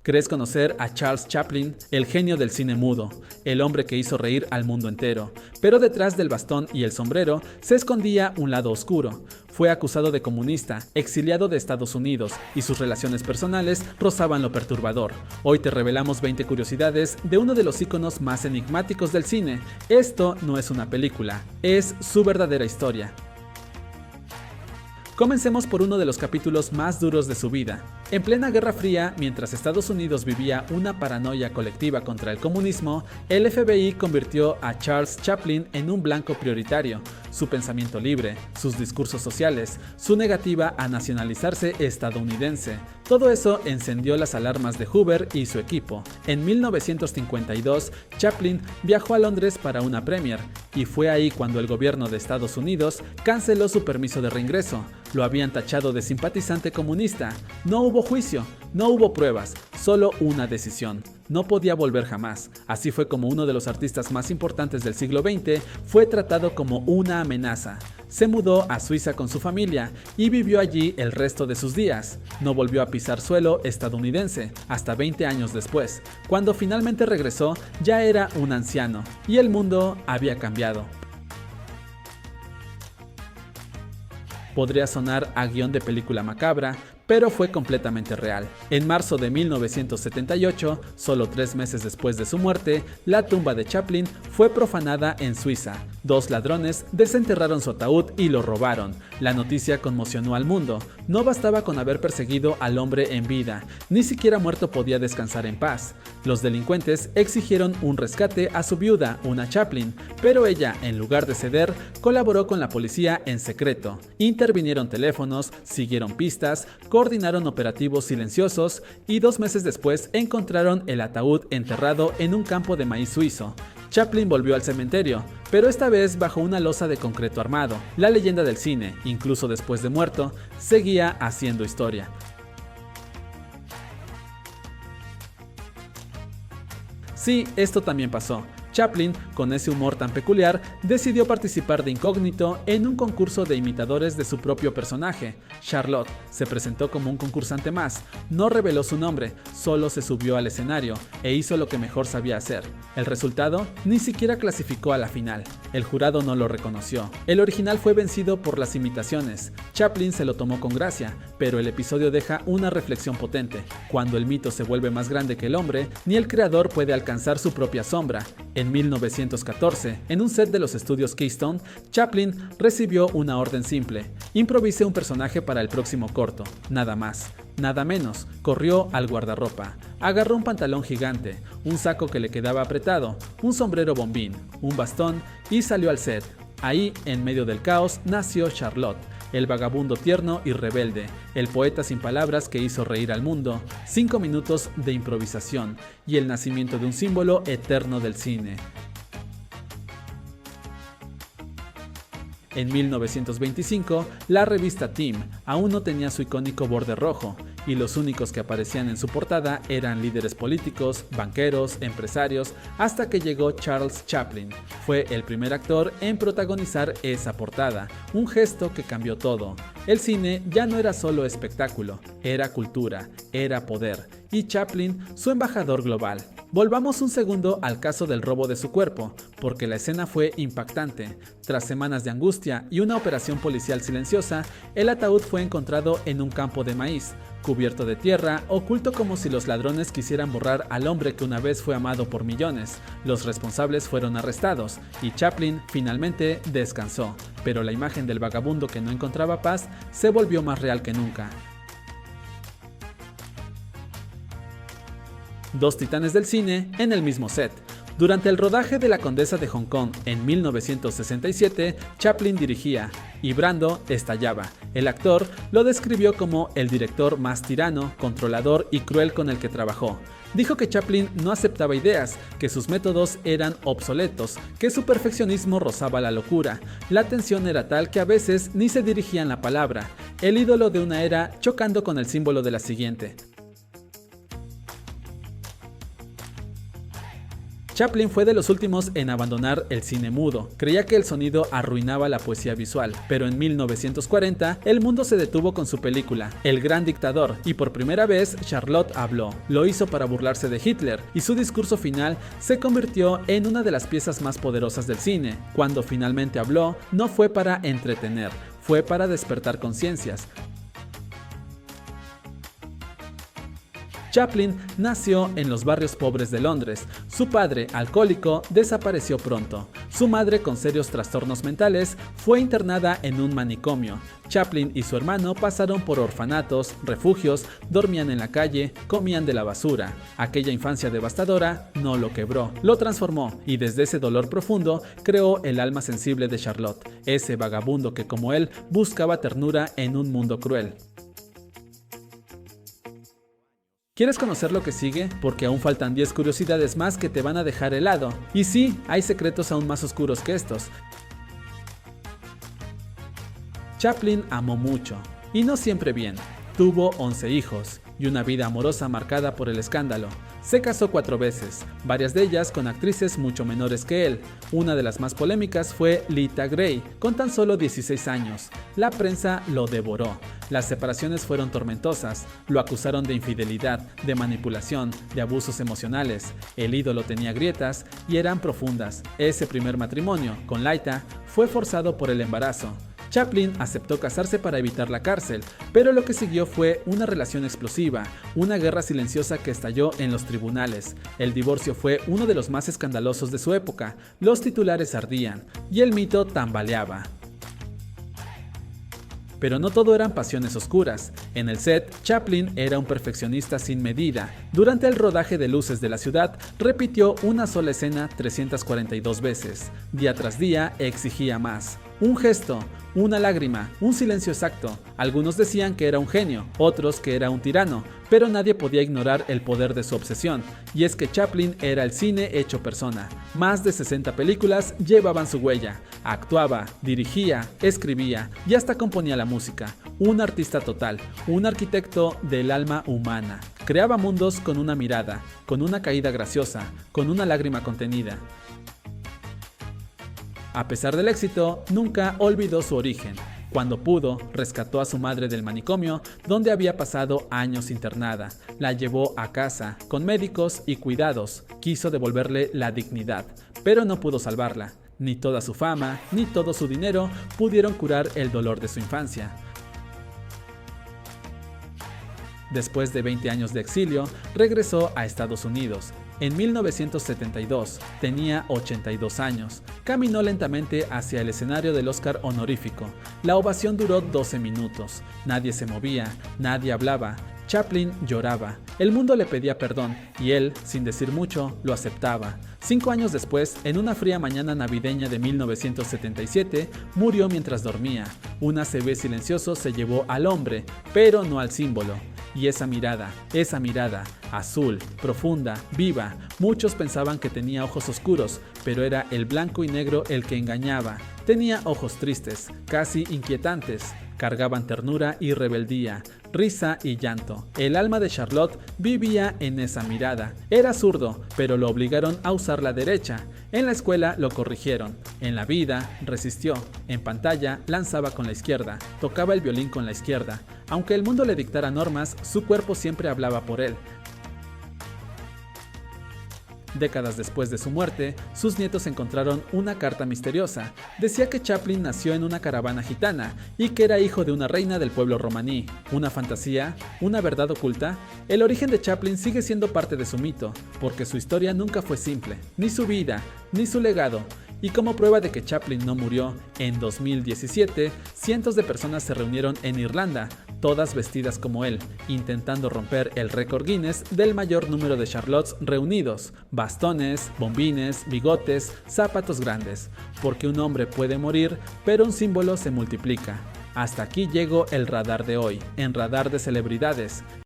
¿Crees conocer a Charles Chaplin, el genio del cine mudo, el hombre que hizo reír al mundo entero? Pero detrás del bastón y el sombrero se escondía un lado oscuro. Fue acusado de comunista, exiliado de Estados Unidos, y sus relaciones personales rozaban lo perturbador. Hoy te revelamos 20 curiosidades de uno de los íconos más enigmáticos del cine. Esto no es una película, es su verdadera historia. Comencemos por uno de los capítulos más duros de su vida. En plena Guerra Fría, mientras Estados Unidos vivía una paranoia colectiva contra el comunismo, el FBI convirtió a Charles Chaplin en un blanco prioritario. Su pensamiento libre, sus discursos sociales, su negativa a nacionalizarse estadounidense, todo eso encendió las alarmas de Hoover y su equipo. En 1952, Chaplin viajó a Londres para una premiere, y fue ahí cuando el gobierno de Estados Unidos canceló su permiso de reingreso. Lo habían tachado de simpatizante comunista. No hubo juicio, no hubo pruebas, solo una decisión. No podía volver jamás. Así fue como uno de los artistas más importantes del siglo XX fue tratado como una amenaza. Se mudó a Suiza con su familia y vivió allí el resto de sus días. No volvió a pisar suelo estadounidense hasta 20 años después. Cuando finalmente regresó, ya era un anciano y el mundo había cambiado. Podría sonar a guión de película macabra, pero fue completamente real. En marzo de 1978, solo 3 meses después de su muerte, la tumba de Chaplin fue profanada en Suiza. 2 ladrones desenterraron su ataúd y lo robaron. La noticia conmocionó al mundo. No bastaba con haber perseguido al hombre en vida, ni siquiera muerto podía descansar en paz. Los delincuentes exigieron un rescate a su viuda, una Chaplin, pero ella, en lugar de ceder, colaboró con la policía en secreto. Intervinieron teléfonos, siguieron pistas, coordinaron operativos silenciosos y 2 meses después encontraron el ataúd enterrado en un campo de maíz suizo. Chaplin volvió al cementerio, pero esta vez bajo una losa de concreto armado. La leyenda del cine, incluso después de muerto, seguía haciendo historia. Sí, esto también pasó. Chaplin, con ese humor tan peculiar, decidió participar de incógnito en un concurso de imitadores de su propio personaje. Charlotte se presentó como un concursante más, no reveló su nombre, solo se subió al escenario e hizo lo que mejor sabía hacer. El resultado ni siquiera clasificó a la final. El jurado no lo reconoció. El original fue vencido por las imitaciones. Chaplin se lo tomó con gracia, pero el episodio deja una reflexión potente. Cuando el mito se vuelve más grande que el hombre, ni el creador puede alcanzar su propia sombra. En 1914, en un set de los estudios Keystone, Chaplin recibió una orden simple: improvise un personaje para el próximo corto. Nada más, nada menos. Corrió al guardarropa, agarró un pantalón gigante, un saco que le quedaba apretado, un sombrero bombín, un bastón y salió al set. Ahí, en medio del caos, nació Charlotte, el vagabundo tierno y rebelde, el poeta sin palabras que hizo reír al mundo. 5 minutos de improvisación y el nacimiento de un símbolo eterno del cine. En 1925, la revista Time aún no tenía su icónico borde rojo, y los únicos que aparecían en su portada eran líderes políticos, banqueros, empresarios, hasta que llegó Charles Chaplin. Fue el primer actor en protagonizar esa portada, un gesto que cambió todo. El cine ya no era solo espectáculo, era cultura, era poder, y Chaplin, su embajador global. Volvamos un segundo al caso del robo de su cuerpo, porque la escena fue impactante. Tras semanas de angustia y una operación policial silenciosa, el ataúd fue encontrado en un campo de maíz, cubierto de tierra, oculto como si los ladrones quisieran borrar al hombre que una vez fue amado por millones. Los responsables fueron arrestados y Chaplin finalmente descansó, pero la imagen del vagabundo que no encontraba paz se volvió más real que nunca. 2 titanes del cine en el mismo set. Durante el rodaje de La Condesa de Hong Kong en 1967, Chaplin dirigía y Brando estallaba. El actor lo describió como el director más tirano, controlador y cruel con el que trabajó. Dijo que Chaplin no aceptaba ideas, que sus métodos eran obsoletos, que su perfeccionismo rozaba la locura. La tensión era tal que a veces ni se dirigían la palabra. El ídolo de una era chocando con el símbolo de la siguiente. Chaplin fue de los últimos en abandonar el cine mudo. Creía que el sonido arruinaba la poesía visual, pero en 1940 el mundo se detuvo con su película, El Gran Dictador, y por primera vez Charlotte habló. Lo hizo para burlarse de Hitler, y su discurso final se convirtió en una de las piezas más poderosas del cine. Cuando finalmente habló, no fue para entretener, fue para despertar conciencias. Chaplin nació en los barrios pobres de Londres. Su padre, alcohólico, desapareció pronto. Su madre, con serios trastornos mentales, fue internada en un manicomio. Chaplin y su hermano pasaron por orfanatos, refugios, dormían en la calle, comían de la basura. Aquella infancia devastadora no lo quebró, lo transformó, y desde ese dolor profundo creó el alma sensible de Charlotte, ese vagabundo que, como él, buscaba ternura en un mundo cruel. ¿Quieres conocer lo que sigue? Porque aún faltan 10 curiosidades más que te van a dejar helado. Y sí, hay secretos aún más oscuros que estos. Chaplin amó mucho, y no siempre bien. Tuvo 11 hijos, y una vida amorosa marcada por el escándalo. Se casó 4 veces, varias de ellas con actrices mucho menores que él. Una de las más polémicas fue Lita Grey, con tan solo 16 años. La prensa lo devoró. Las separaciones fueron tormentosas. Lo acusaron de infidelidad, de manipulación, de abusos emocionales. El ídolo tenía grietas y eran profundas. Ese primer matrimonio, con Lita, fue forzado por el embarazo. Chaplin aceptó casarse para evitar la cárcel, pero lo que siguió fue una relación explosiva, una guerra silenciosa que estalló en los tribunales. El divorcio fue uno de los más escandalosos de su época, los titulares ardían y el mito tambaleaba. Pero no todo eran pasiones oscuras. En el set, Chaplin era un perfeccionista sin medida. Durante el rodaje de Luces de la Ciudad, repitió una sola escena 342 veces. Día tras día exigía más. Un gesto, una lágrima, un silencio exacto. Algunos decían que era un genio, otros que era un tirano, pero nadie podía ignorar el poder de su obsesión. Y es que Chaplin era el cine hecho persona. Más de 60 películas llevaban su huella. Actuaba, dirigía, escribía y hasta componía la música. Un artista total, un arquitecto del alma humana. Creaba mundos con una mirada, con una caída graciosa, con una lágrima contenida. A pesar del éxito, nunca olvidó su origen. Cuando pudo, rescató a su madre del manicomio, donde había pasado años internada. La llevó a casa, con médicos y cuidados. Quiso devolverle la dignidad, pero no pudo salvarla. Ni toda su fama, ni todo su dinero pudieron curar el dolor de su infancia. Después de 20 años de exilio, regresó a Estados Unidos. En 1972, tenía 82 años. Caminó lentamente hacia el escenario del Oscar honorífico. La ovación duró 12 minutos. Nadie se movía, nadie hablaba. Chaplin lloraba. El mundo le pedía perdón y él, sin decir mucho, lo aceptaba. 5 años después, en una fría mañana navideña de 1977, murió mientras dormía. Un ACV silencioso se llevó al hombre, pero no al símbolo. Y esa mirada, azul, profunda, viva, muchos pensaban que tenía ojos oscuros, pero era el blanco y negro el que engañaba. Tenía ojos tristes, casi inquietantes, cargaban ternura y rebeldía, risa y llanto. El alma de Charlotte vivía en esa mirada. Era zurdo, pero lo obligaron a usar la derecha. En la escuela lo corrigieron. En la vida resistió. En pantalla lanzaba con la izquierda, tocaba el violín con la izquierda. Aunque el mundo le dictara normas, su cuerpo siempre hablaba por él. Décadas después de su muerte, sus nietos encontraron una carta misteriosa. Decía que Chaplin nació en una caravana gitana y que era hijo de una reina del pueblo romaní. ¿Una fantasía? ¿Una verdad oculta? El origen de Chaplin sigue siendo parte de su mito, porque su historia nunca fue simple, ni su vida, ni su legado. Y como prueba de que Chaplin no murió, en 2017, cientos de personas se reunieron en Irlanda, todas vestidas como él, intentando romper el récord Guinness del mayor número de Charlottes reunidos. Bastones, bombines, bigotes, zapatos grandes. Porque un hombre puede morir, pero un símbolo se multiplica. Hasta aquí llegó el radar de hoy, en Radar de Celebridades.